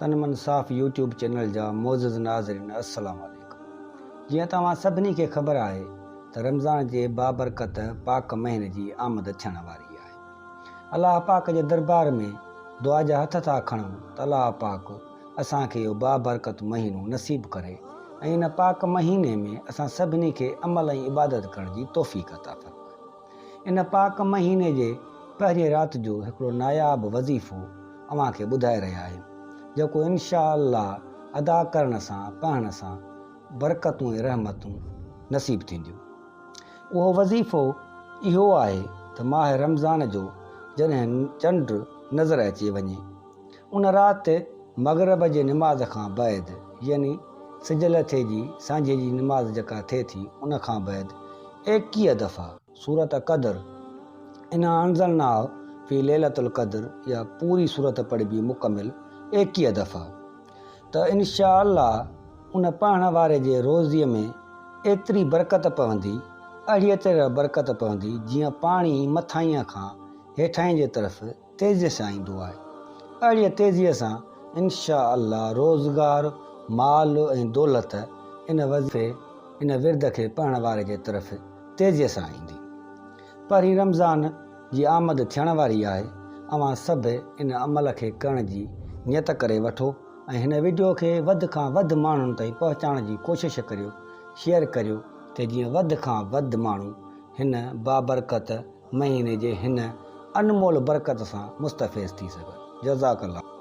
तन मन साफ़ यूट्यूब चैनल जा मोज़िज़ नाज़रीन अस्सलाम वालेकुम। जीअं तव्हां सभिनी खे ख़बर आहे त रमज़ान जे बाबरकत पाक महीने जी आमद थियण वारी आहे। अलाह पाक जे दरबार में दुआ जा हथ था खणूं त अलाह पाक असांखे इहो बाबरकत महीनो नसीब करे ऐं इन पाक महीने में असां सभिनी खे अमल ऐं इबादत करण जी तौफ़ीक़ अता फ़रमाए। इन पाक महीने जे पहिरीं राति जो हिकिड़ो नायाब वज़ीफ़ो अव्हां खे ॿुधाए रहिया आहियूं, जेको इंशा अल्लाह अदा करण सां पढ़ण सां बरकतूं ऐं रहमतूं नसीब थींदियूं। उहो वज़ीफ़ो इहो आहे त माह रमज़ान जो जॾहिं चंड नज़र अची वञे, उन राति मग़रिब जे निमाज़ खां बैदि यानी सिजल थिए जी सांझे जी निमाज़ जेका थिए थी उन खां बैदि 21 दफ़ा सूरत क़दर इना अंज़लना फ़ी लैलतुल क़द्र या पूरी सूरत पढ़बी मुकमिल 21 दफ़ा। त इंशा अल्लाह उन पढ़ण वारे जे रोज़ीअ में एतिरी बरकत पवंदी, अहिड़ीअ तरह बरकत पवंदी जीअं पाणी मथाईअ खां हेठाईं जे तरफ़ तेज़ीअ सां ईंदो आहे। अहिड़ीअ तेज़ीअ सां इंशा अल्लाह रोज़गार, माल ऐं दौलत इन वज़ीफ़े इन विर्द खे पढ़ण वारे जे तरफ़ तेज़ीअ सां ईंदी। पहिरीं रमज़ान जी आमद थियण वारी आहे। अव्हां सभु इन अमल खे करण जी नियत करे वठो ऐं हिन वीडियो खे वधि खां वधि माण्हुनि ताईं पहुचाइण जी कोशिशि करियो, शेयर करियो त जीअं वधि खां वधि माण्हू हिन बाबरकत महीने जे हिन अनमोल बरकत सां मुस्तफ़िज़ थी सघनि। जज़ाकल्लाह।